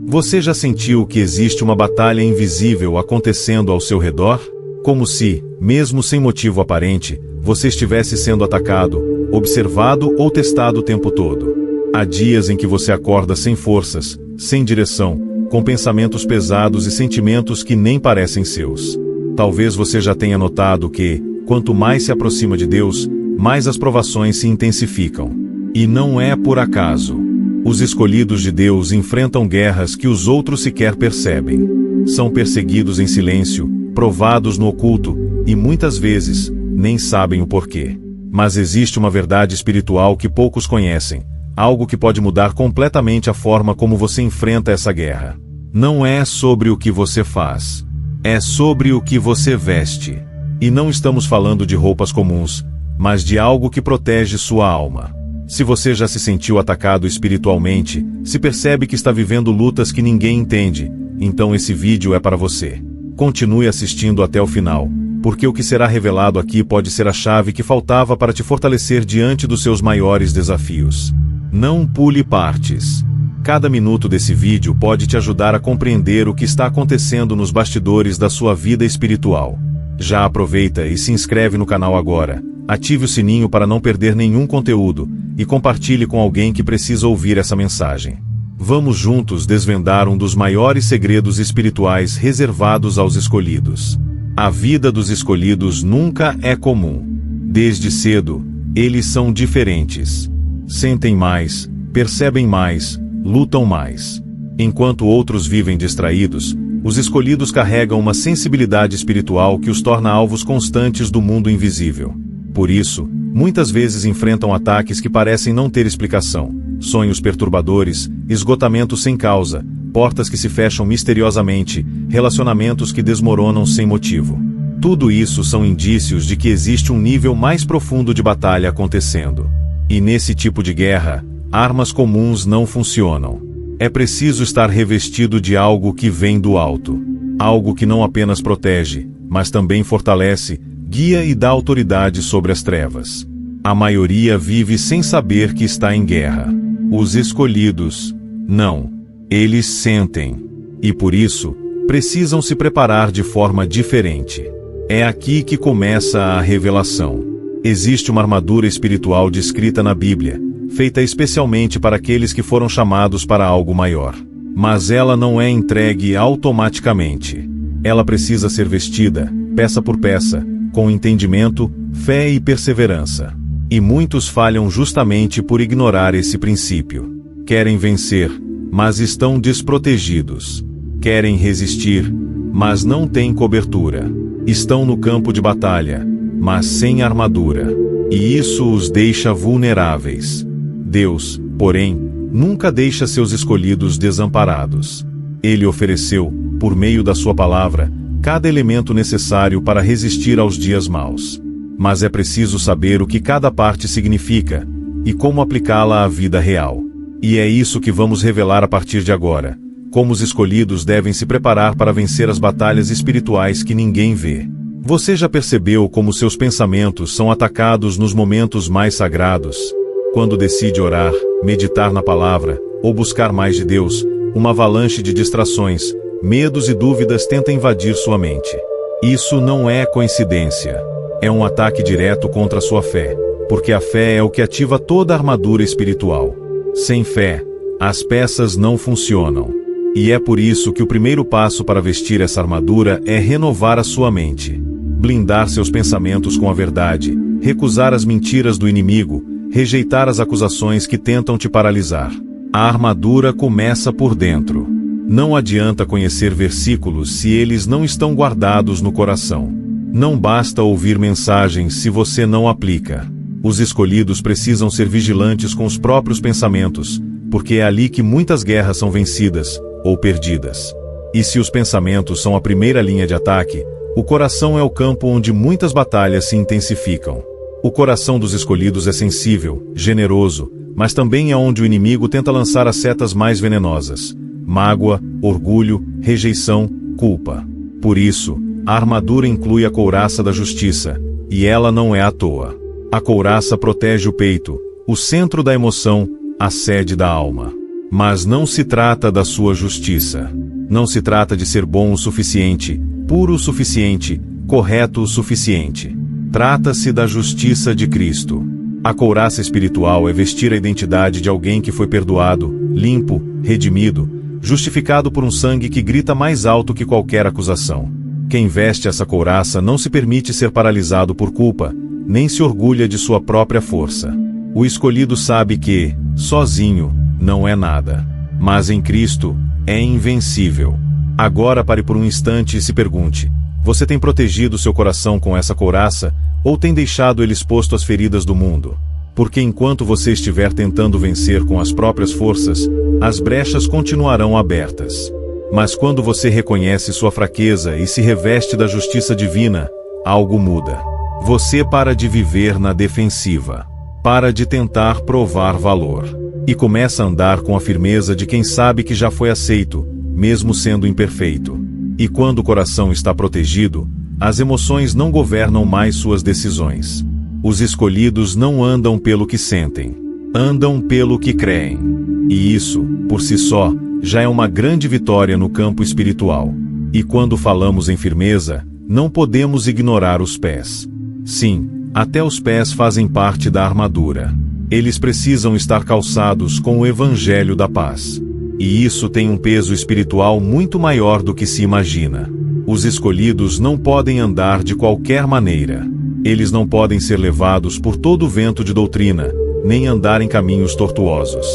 Você já sentiu que existe uma batalha invisível acontecendo ao seu redor? Como se, mesmo sem motivo aparente, você estivesse sendo atacado, observado ou testado o tempo todo. Há dias em que você acorda sem forças, sem direção, com pensamentos pesados e sentimentos que nem parecem seus. Talvez você já tenha notado que, quanto mais se aproxima de Deus, mais as provações se intensificam. E não é por acaso. Os escolhidos de Deus enfrentam guerras que os outros sequer percebem. São perseguidos em silêncio, provados no oculto, e muitas vezes, nem sabem o porquê. Mas existe uma verdade espiritual que poucos conhecem, algo que pode mudar completamente a forma como você enfrenta essa guerra. Não é sobre o que você faz, é sobre o que você veste. E não estamos falando de roupas comuns, mas de algo que protege sua alma. Se você já se sentiu atacado espiritualmente, se percebe que está vivendo lutas que ninguém entende, então esse vídeo é para você. Continue assistindo até o final, porque o que será revelado aqui pode ser a chave que faltava para te fortalecer diante dos seus maiores desafios. Não pule partes. Cada minuto desse vídeo pode te ajudar a compreender o que está acontecendo nos bastidores da sua vida espiritual. Já aproveita e se inscreve no canal agora, ative o sininho para não perder nenhum conteúdo, e compartilhe com alguém que precisa ouvir essa mensagem. Vamos juntos desvendar um dos maiores segredos espirituais reservados aos escolhidos. A vida dos escolhidos nunca é comum. Desde cedo, eles são diferentes. Sentem mais, percebem mais, lutam mais. Enquanto outros vivem distraídos, os escolhidos carregam uma sensibilidade espiritual que os torna alvos constantes do mundo invisível. Por isso, muitas vezes enfrentam ataques que parecem não ter explicação, sonhos perturbadores, esgotamento sem causa, portas que se fecham misteriosamente, relacionamentos que desmoronam sem motivo. Tudo isso são indícios de que existe um nível mais profundo de batalha acontecendo. E nesse tipo de guerra, armas comuns não funcionam. É preciso estar revestido de algo que vem do alto. Algo que não apenas protege, mas também fortalece, guia e dá autoridade sobre as trevas. A maioria vive sem saber que está em guerra. Os escolhidos, não. Eles sentem. E por isso, precisam se preparar de forma diferente. É aqui que começa a revelação. Existe uma armadura espiritual descrita na Bíblia, feita especialmente para aqueles que foram chamados para algo maior. Mas ela não é entregue automaticamente. Ela precisa ser vestida, peça por peça, com entendimento, fé e perseverança. E muitos falham justamente por ignorar esse princípio. Querem vencer, mas estão desprotegidos. Querem resistir, mas não têm cobertura. Estão no campo de batalha, mas sem armadura. E isso os deixa vulneráveis. Deus, porém, nunca deixa seus escolhidos desamparados. Ele ofereceu, por meio da sua palavra, cada elemento necessário para resistir aos dias maus. Mas é preciso saber o que cada parte significa, e como aplicá-la à vida real. E é isso que vamos revelar a partir de agora, como os escolhidos devem se preparar para vencer as batalhas espirituais que ninguém vê. Você já percebeu como seus pensamentos são atacados nos momentos mais sagrados? Quando decide orar, meditar na palavra, ou buscar mais de Deus, uma avalanche de distrações, medos e dúvidas tenta invadir sua mente. Isso não é coincidência. É um ataque direto contra a sua fé, porque a fé é o que ativa toda a armadura espiritual. Sem fé, as peças não funcionam. E é por isso que o primeiro passo para vestir essa armadura é renovar a sua mente. Blindar seus pensamentos com a verdade, recusar as mentiras do inimigo, rejeitar as acusações que tentam te paralisar. A armadura começa por dentro. Não adianta conhecer versículos se eles não estão guardados no coração. Não basta ouvir mensagens se você não aplica. Os escolhidos precisam ser vigilantes com os próprios pensamentos, porque é ali que muitas guerras são vencidas, ou perdidas. E se os pensamentos são a primeira linha de ataque, o coração é o campo onde muitas batalhas se intensificam. O coração dos escolhidos é sensível, generoso, mas também é onde o inimigo tenta lançar as setas mais venenosas: mágoa, orgulho, rejeição, culpa. Por isso, a armadura inclui a couraça da justiça, e ela não é à toa. A couraça protege o peito, o centro da emoção, a sede da alma. Mas não se trata da sua justiça. Não se trata de ser bom o suficiente, puro o suficiente, correto o suficiente. Trata-se da justiça de Cristo. A couraça espiritual é vestir a identidade de alguém que foi perdoado, limpo, redimido, justificado por um sangue que grita mais alto que qualquer acusação. Quem veste essa couraça não se permite ser paralisado por culpa, nem se orgulha de sua própria força. O escolhido sabe que, sozinho, não é nada. Mas em Cristo, é invencível. Agora pare por um instante e se pergunte: você tem protegido seu coração com essa couraça, ou tem deixado ele exposto às feridas do mundo? Porque enquanto você estiver tentando vencer com as próprias forças, as brechas continuarão abertas. Mas quando você reconhece sua fraqueza e se reveste da justiça divina, algo muda. Você para de viver na defensiva. Para de tentar provar valor. E começa a andar com a firmeza de quem sabe que já foi aceito, mesmo sendo imperfeito. E quando o coração está protegido, as emoções não governam mais suas decisões. Os escolhidos não andam pelo que sentem, andam pelo que creem. E isso, por si só, já é uma grande vitória no campo espiritual. E quando falamos em firmeza, não podemos ignorar os pés. Sim, até os pés fazem parte da armadura. Eles precisam estar calçados com o Evangelho da Paz. E isso tem um peso espiritual muito maior do que se imagina. Os escolhidos não podem andar de qualquer maneira. Eles não podem ser levados por todo o vento de doutrina, nem andar em caminhos tortuosos.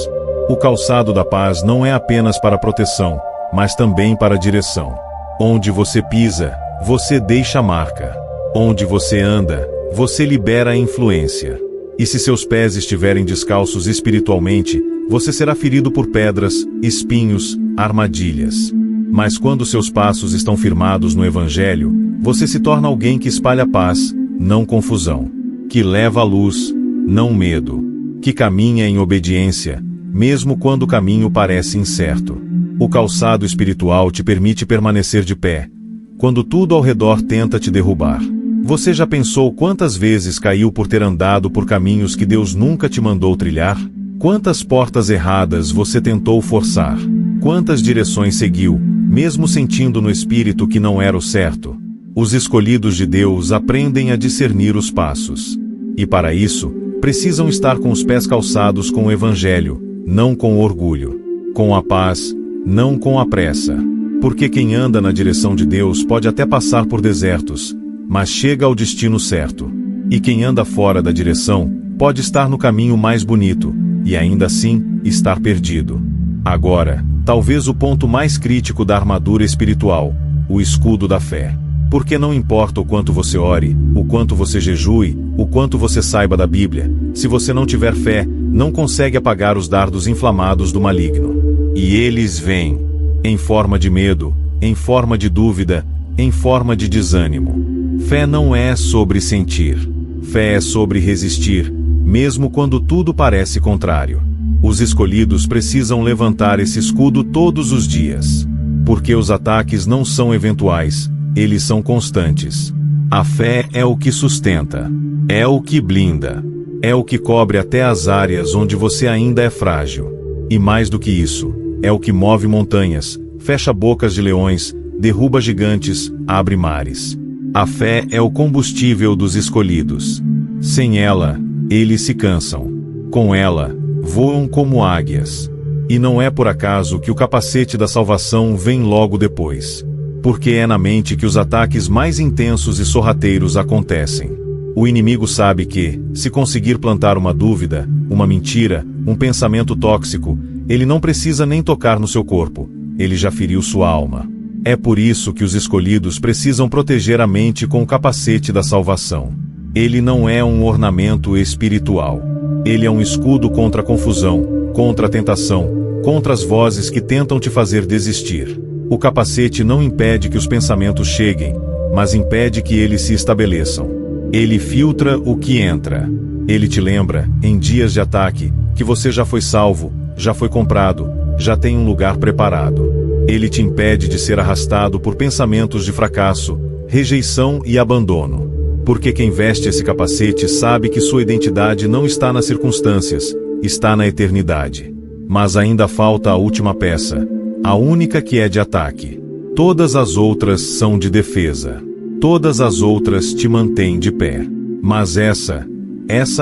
O calçado da paz não é apenas para proteção, mas também para direção. Onde você pisa, você deixa marca. Onde você anda, você libera a influência. E se seus pés estiverem descalços espiritualmente, você será ferido por pedras, espinhos, armadilhas. Mas quando seus passos estão firmados no Evangelho, você se torna alguém que espalha paz, não confusão. Que leva a luz, não medo. Que caminha em obediência, mesmo quando o caminho parece incerto. O calçado espiritual te permite permanecer de pé, quando tudo ao redor tenta te derrubar. Você já pensou quantas vezes caiu por ter andado por caminhos que Deus nunca te mandou trilhar? Quantas portas erradas você tentou forçar? Quantas direções seguiu, mesmo sentindo no espírito que não era o certo? Os escolhidos de Deus aprendem a discernir os passos. E para isso, precisam estar com os pés calçados com o Evangelho, não com orgulho. Com a paz, não com a pressa. Porque quem anda na direção de Deus pode até passar por desertos, mas chega ao destino certo. E quem anda fora da direção, pode estar no caminho mais bonito, e ainda assim, estar perdido. Agora, talvez o ponto mais crítico da armadura espiritual, o escudo da fé. Porque não importa o quanto você ore, o quanto você jejue, o quanto você saiba da Bíblia, se você não tiver fé, não consegue apagar os dardos inflamados do maligno. E eles vêm, em forma de medo, em forma de dúvida, em forma de desânimo. Fé não é sobre sentir. Fé é sobre resistir, mesmo quando tudo parece contrário. Os escolhidos precisam levantar esse escudo todos os dias. Porque os ataques não são eventuais, eles são constantes. A fé é o que sustenta, é o que blinda, é o que cobre até as áreas onde você ainda é frágil. E mais do que isso, é o que move montanhas, fecha bocas de leões, derruba gigantes, abre mares. A fé é o combustível dos escolhidos. Sem ela, eles se cansam. Com ela, voam como águias. E não é por acaso que o capacete da salvação vem logo depois. Porque é na mente que os ataques mais intensos e sorrateiros acontecem. O inimigo sabe que, se conseguir plantar uma dúvida, uma mentira, um pensamento tóxico, ele não precisa nem tocar no seu corpo, ele já feriu sua alma. É por isso que os escolhidos precisam proteger a mente com o capacete da salvação. Ele não é um ornamento espiritual. Ele é um escudo contra a confusão, contra a tentação, contra as vozes que tentam te fazer desistir. O capacete não impede que os pensamentos cheguem, mas impede que eles se estabeleçam. Ele filtra o que entra. Ele te lembra, em dias de ataque, que você já foi salvo, já foi comprado, já tem um lugar preparado. Ele te impede de ser arrastado por pensamentos de fracasso, rejeição e abandono. Porque quem veste esse capacete sabe que sua identidade não está nas circunstâncias, está na eternidade. Mas ainda falta a última peça, a única que é de ataque. Todas as outras são de defesa. Todas as outras te mantêm de pé. Mas essa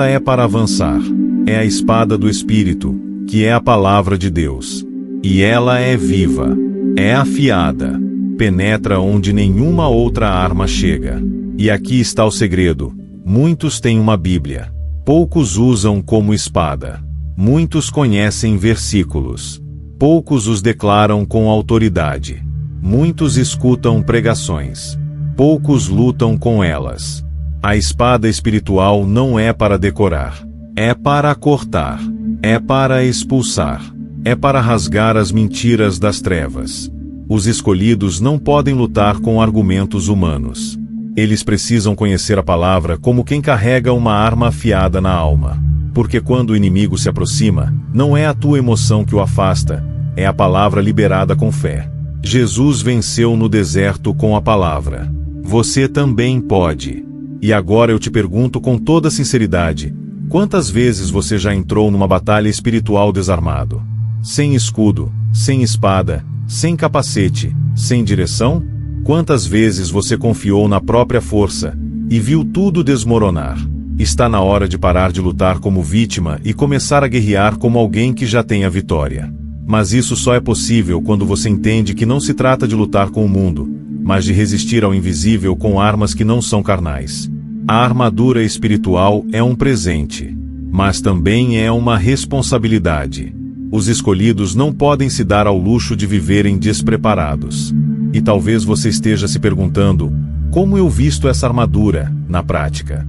é para avançar. É a espada do Espírito, que é a palavra de Deus. E ela é viva, é afiada, penetra onde nenhuma outra arma chega. E aqui está o segredo: muitos têm uma Bíblia, poucos usam como espada. Muitos conhecem versículos, poucos os declaram com autoridade. Muitos escutam pregações, poucos lutam com elas. A espada espiritual não é para decorar, é para cortar, é para expulsar, é para rasgar as mentiras das trevas. Os escolhidos não podem lutar com argumentos humanos. Eles precisam conhecer a palavra como quem carrega uma arma afiada na alma. Porque quando o inimigo se aproxima, não é a tua emoção que o afasta, é a palavra liberada com fé. Jesus venceu no deserto com a palavra. Você também pode. E agora eu te pergunto com toda sinceridade, quantas vezes você já entrou numa batalha espiritual desarmado? Sem escudo, sem espada, sem capacete, sem direção? Quantas vezes você confiou na própria força e viu tudo desmoronar? Está na hora de parar de lutar como vítima e começar a guerrear como alguém que já tem a vitória. Mas isso só é possível quando você entende que não se trata de lutar com o mundo, mas de resistir ao invisível com armas que não são carnais. A armadura espiritual é um presente, mas também é uma responsabilidade. Os escolhidos não podem se dar ao luxo de viverem despreparados. E talvez você esteja se perguntando, como eu visto essa armadura, na prática?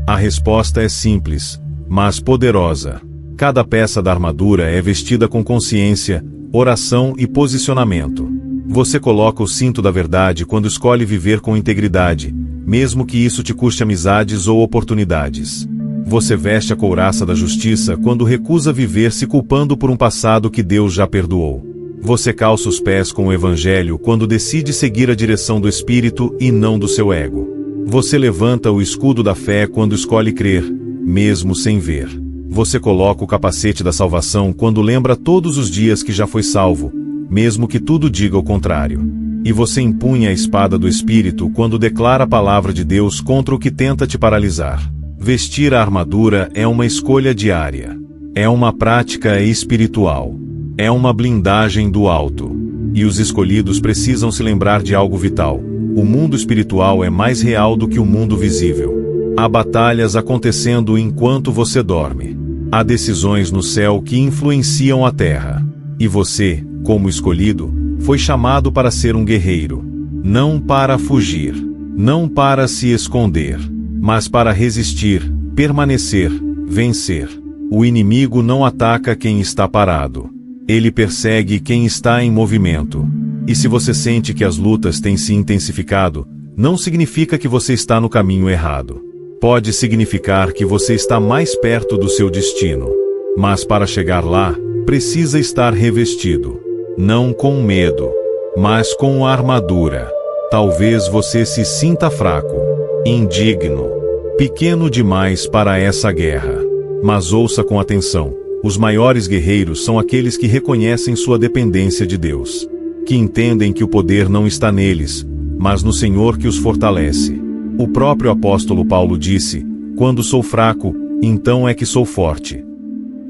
A resposta é simples, mas poderosa. Cada peça da armadura é vestida com consciência, oração e posicionamento. Você coloca o cinto da verdade quando escolhe viver com integridade, mesmo que isso te custe amizades ou oportunidades. Você veste a couraça da justiça quando recusa viver se culpando por um passado que Deus já perdoou. Você calça os pés com o Evangelho quando decide seguir a direção do Espírito e não do seu ego. Você levanta o escudo da fé quando escolhe crer, mesmo sem ver. Você coloca o capacete da salvação quando lembra todos os dias que já foi salvo, mesmo que tudo diga o contrário. E você empunha a espada do Espírito quando declara a palavra de Deus contra o que tenta te paralisar. Vestir a armadura é uma escolha diária. É uma prática espiritual. É uma blindagem do alto. E os escolhidos precisam se lembrar de algo vital. O mundo espiritual é mais real do que o mundo visível. Há batalhas acontecendo enquanto você dorme. Há decisões no céu que influenciam a terra. E você, como escolhido, foi chamado para ser um guerreiro. Não para fugir. Não para se esconder. Mas para resistir, permanecer, vencer. O inimigo não ataca quem está parado. Ele persegue quem está em movimento. E se você sente que as lutas têm se intensificado, não significa que você está no caminho errado. Pode significar que você está mais perto do seu destino. Mas para chegar lá, precisa estar revestido. Não com medo, mas com armadura. Talvez você se sinta fraco, indigno, pequeno demais para essa guerra. Mas ouça com atenção. Os maiores guerreiros são aqueles que reconhecem sua dependência de Deus. Que entendem que o poder não está neles, mas no Senhor que os fortalece. O próprio apóstolo Paulo disse, quando sou fraco, então é que sou forte.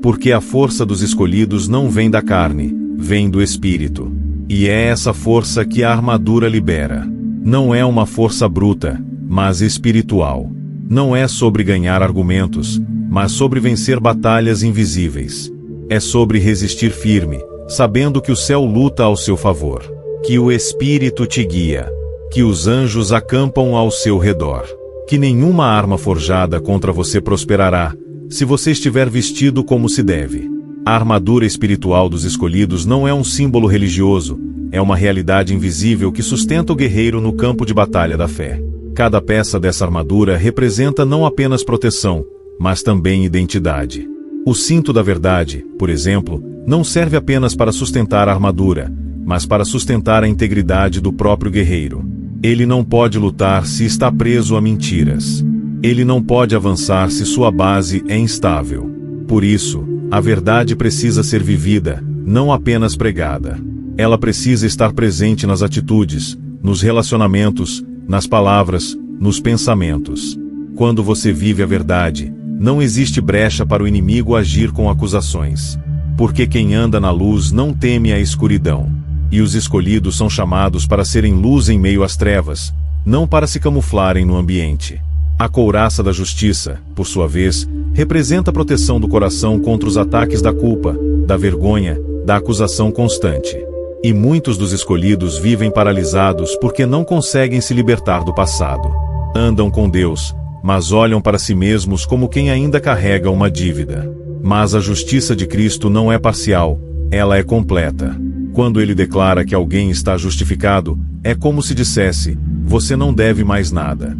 Porque a força dos escolhidos não vem da carne, vem do Espírito. E é essa força que a armadura libera. Não é uma força bruta, mas espiritual. Não é sobre ganhar argumentos, mas sobre vencer batalhas invisíveis. É sobre resistir firme, sabendo que o céu luta ao seu favor. Que o Espírito te guia. Que os anjos acampam ao seu redor. Que nenhuma arma forjada contra você prosperará, se você estiver vestido como se deve. A armadura espiritual dos escolhidos não é um símbolo religioso, é uma realidade invisível que sustenta o guerreiro no campo de batalha da fé. Cada peça dessa armadura representa não apenas proteção, mas também identidade. O cinto da verdade, por exemplo, não serve apenas para sustentar a armadura, mas para sustentar a integridade do próprio guerreiro. Ele não pode lutar se está preso a mentiras. Ele não pode avançar se sua base é instável. Por isso, A verdade precisa ser vivida, não apenas pregada. Ela precisa estar presente nas atitudes, nos relacionamentos, nas palavras, nos pensamentos. Quando você vive a verdade, não existe brecha para o inimigo agir com acusações. Porque quem anda na luz não teme a escuridão. E os escolhidos são chamados para serem luz em meio às trevas, não para se camuflarem no ambiente. A couraça da justiça, por sua vez, representa a proteção do coração contra os ataques da culpa, da vergonha, da acusação constante. E muitos dos escolhidos vivem paralisados porque não conseguem se libertar do passado. Andam com Deus, mas olham para si mesmos como quem ainda carrega uma dívida. Mas a justiça de Cristo não é parcial, ela é completa. Quando ele declara que alguém está justificado, é como se dissesse: você não deve mais nada.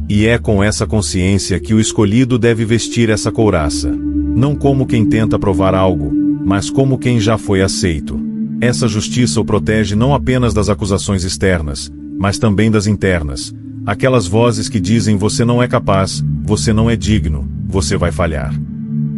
E é com essa consciência que o escolhido deve vestir essa couraça. Não como quem tenta provar algo, mas como quem já foi aceito. Essa justiça o protege não apenas das acusações externas, mas também das internas. Aquelas vozes que dizem: você não é capaz, você não é digno, você vai falhar.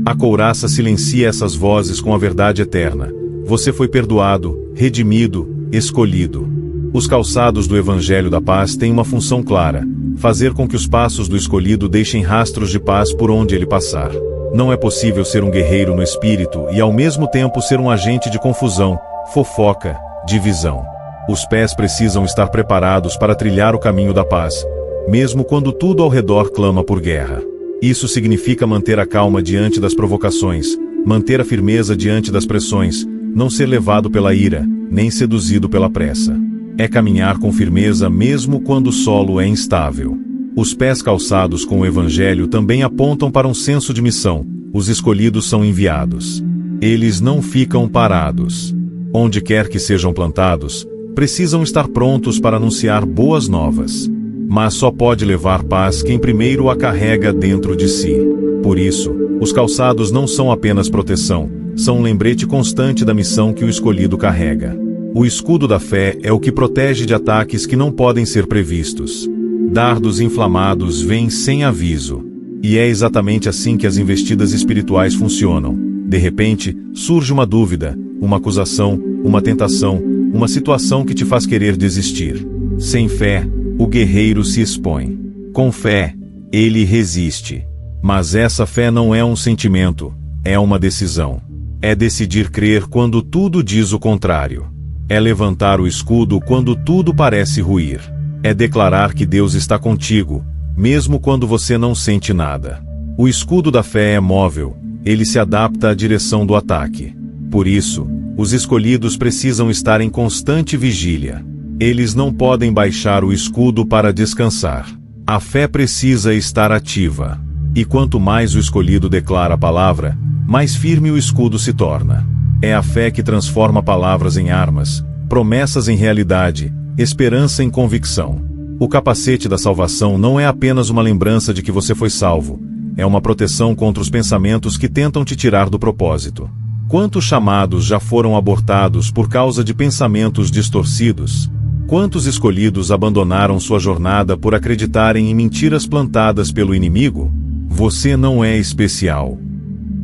A couraça silencia essas vozes com a verdade eterna. Você foi perdoado, redimido, escolhido. Os calçados do Evangelho da Paz têm uma função clara: fazer com que os passos do escolhido deixem rastros de paz por onde ele passar. Não é possível ser um guerreiro no espírito e ao mesmo tempo ser um agente de confusão, fofoca, divisão. Os pés precisam estar preparados para trilhar o caminho da paz, mesmo quando tudo ao redor clama por guerra. Isso significa manter a calma diante das provocações, manter a firmeza diante das pressões, não ser levado pela ira, nem seduzido pela pressa. É caminhar com firmeza mesmo quando o solo é instável. Os pés calçados com o Evangelho também apontam para um senso de missão. Os escolhidos são enviados. Eles não ficam parados. Onde quer que sejam plantados, precisam estar prontos para anunciar boas novas. Mas só pode levar paz quem primeiro a carrega dentro de si. Por isso, os calçados não são apenas proteção, são um lembrete constante da missão que o escolhido carrega. O escudo da fé é o que protege de ataques que não podem ser previstos. Dardos inflamados vêm sem aviso. E é exatamente assim que as investidas espirituais funcionam. De repente, surge uma dúvida, uma acusação, uma tentação, uma situação que te faz querer desistir. Sem fé, o guerreiro se expõe. Com fé, ele resiste. Mas essa fé não é um sentimento, é uma decisão. É decidir crer quando tudo diz o contrário. É levantar o escudo quando tudo parece ruir. É declarar que Deus está contigo, mesmo quando você não sente nada. O escudo da fé é móvel, ele se adapta à direção do ataque. Por isso, os escolhidos precisam estar em constante vigília. Eles não podem baixar o escudo para descansar. A fé precisa estar ativa. E quanto mais o escolhido declara a palavra, mais firme o escudo se torna. É a fé que transforma palavras em armas, promessas em realidade, esperança em convicção. O capacete da salvação não é apenas uma lembrança de que você foi salvo, é uma proteção contra os pensamentos que tentam te tirar do propósito. Quantos chamados já foram abortados por causa de pensamentos distorcidos? Quantos escolhidos abandonaram sua jornada por acreditarem em mentiras plantadas pelo inimigo? Você não é especial.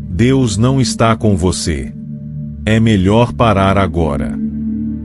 Deus não está com você. É melhor parar agora.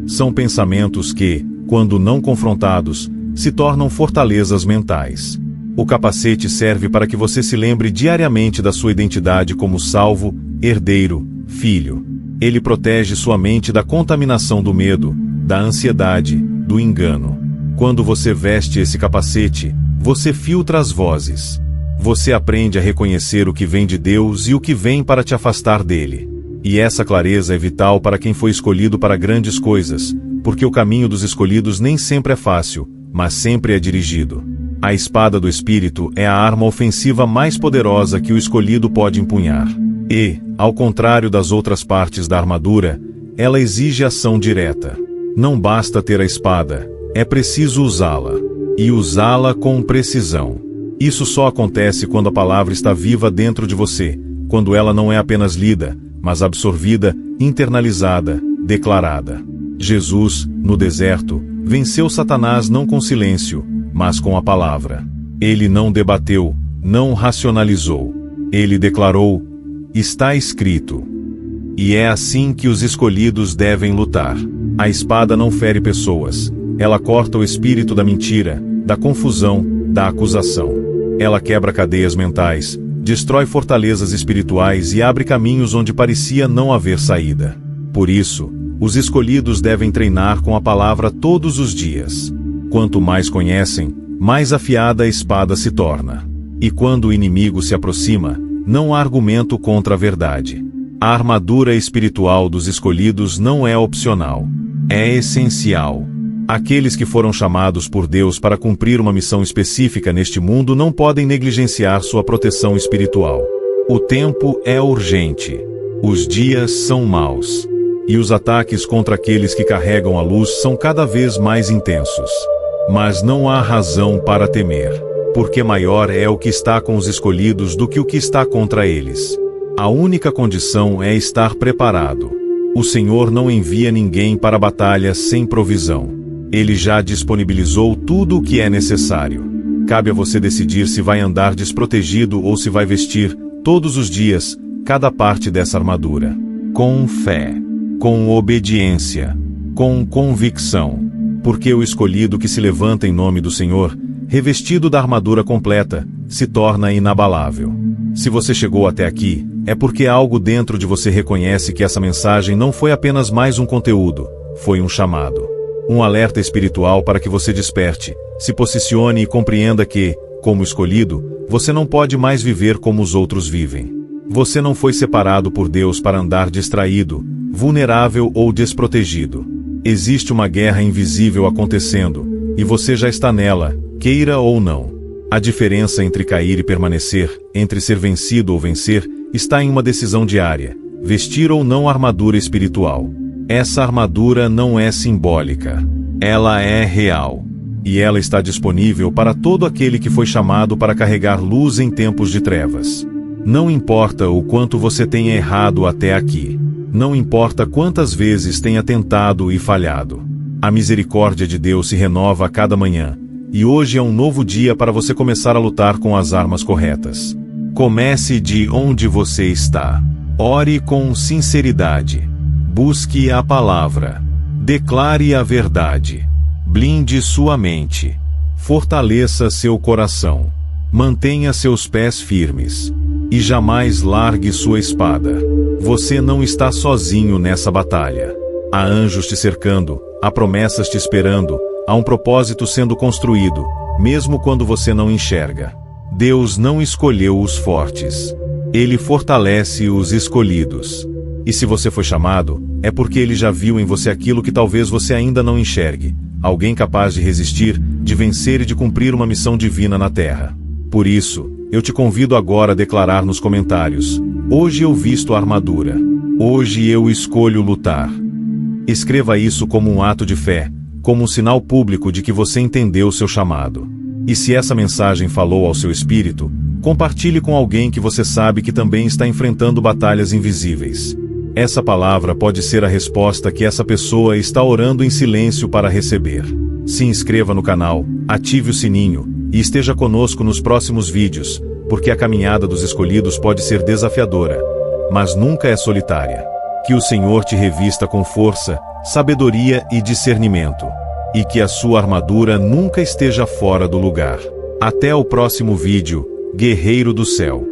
São pensamentos que, quando não confrontados, se tornam fortalezas mentais. O capacete serve para que você se lembre diariamente da sua identidade como salvo, herdeiro, filho. Ele protege sua mente da contaminação do medo, da ansiedade, do engano. Quando você veste esse capacete, você filtra as vozes. Você aprende a reconhecer o que vem de Deus e o que vem para te afastar dele. E essa clareza é vital para quem foi escolhido para grandes coisas, porque o caminho dos escolhidos nem sempre é fácil, mas sempre é dirigido. A espada do Espírito é a arma ofensiva mais poderosa que o escolhido pode empunhar. E, ao contrário das outras partes da armadura, ela exige ação direta. Não basta ter a espada, é preciso usá-la. E usá-la com precisão. Isso só acontece quando a palavra está viva dentro de você, quando ela não é apenas lida, mas absorvida, internalizada, declarada. Jesus, no deserto, venceu Satanás não com silêncio, mas com a palavra. Ele não debateu, não racionalizou. Ele declarou: está escrito. E é assim que os escolhidos devem lutar. A espada não fere pessoas. Ela corta o espírito da mentira, da confusão, da acusação. Ela quebra cadeias mentais, destrói fortalezas espirituais e abre caminhos onde parecia não haver saída. Por isso, os escolhidos devem treinar com a palavra todos os dias. Quanto mais conhecem, mais afiada a espada se torna. E quando o inimigo se aproxima, não há argumento contra a verdade. A armadura espiritual dos escolhidos não é opcional. É essencial. Aqueles que foram chamados por Deus para cumprir uma missão específica neste mundo não podem negligenciar sua proteção espiritual. O tempo é urgente. Os dias são maus. E os ataques contra aqueles que carregam a luz são cada vez mais intensos. Mas não há razão para temer, porque maior é o que está com os escolhidos do que o que está contra eles. A única condição é estar preparado. O Senhor não envia ninguém para a batalha sem provisão. Ele já disponibilizou tudo o que é necessário. Cabe a você decidir se vai andar desprotegido ou se vai vestir, todos os dias, cada parte dessa armadura. Com fé, com obediência, com convicção. Porque o escolhido que se levanta em nome do Senhor, revestido da armadura completa, se torna inabalável. Se você chegou até aqui, é porque algo dentro de você reconhece que essa mensagem não foi apenas mais um conteúdo, foi um chamado. Um alerta espiritual para que você desperte, se posicione e compreenda que, como escolhido, você não pode mais viver como os outros vivem. Você não foi separado por Deus para andar distraído, vulnerável ou desprotegido. Existe uma guerra invisível acontecendo, e você já está nela, queira ou não. A diferença entre cair e permanecer, entre ser vencido ou vencer, está em uma decisão diária: vestir ou não a armadura espiritual. Essa armadura não é simbólica. Ela é real. E ela está disponível para todo aquele que foi chamado para carregar luz em tempos de trevas. Não importa o quanto você tenha errado até aqui. Não importa quantas vezes tenha tentado e falhado. A misericórdia de Deus se renova a cada manhã. E hoje é um novo dia para você começar a lutar com as armas corretas. Comece de onde você está. Ore com sinceridade. Busque a palavra. Declare a verdade. Blinde sua mente. Fortaleça seu coração. Mantenha seus pés firmes. E jamais largue sua espada. Você não está sozinho nessa batalha. Há anjos te cercando, há promessas te esperando, há um propósito sendo construído, mesmo quando você não enxerga. Deus não escolheu os fortes. Ele fortalece os escolhidos. E se você foi chamado, é porque Ele já viu em você aquilo que talvez você ainda não enxergue. Alguém capaz de resistir, de vencer e de cumprir uma missão divina na Terra. Por isso, eu te convido agora a declarar nos comentários: hoje eu visto a armadura. Hoje eu escolho lutar. Escreva isso como um ato de fé, como um sinal público de que você entendeu seu chamado. E se essa mensagem falou ao seu espírito, compartilhe com alguém que você sabe que também está enfrentando batalhas invisíveis. Essa palavra pode ser a resposta que essa pessoa está orando em silêncio para receber. Se inscreva no canal, ative o sininho e esteja conosco nos próximos vídeos, porque a caminhada dos escolhidos pode ser desafiadora, mas nunca é solitária. Que o Senhor te revista com força, sabedoria e discernimento, e que a sua armadura nunca esteja fora do lugar. Até o próximo vídeo, Guerreiro do Céu.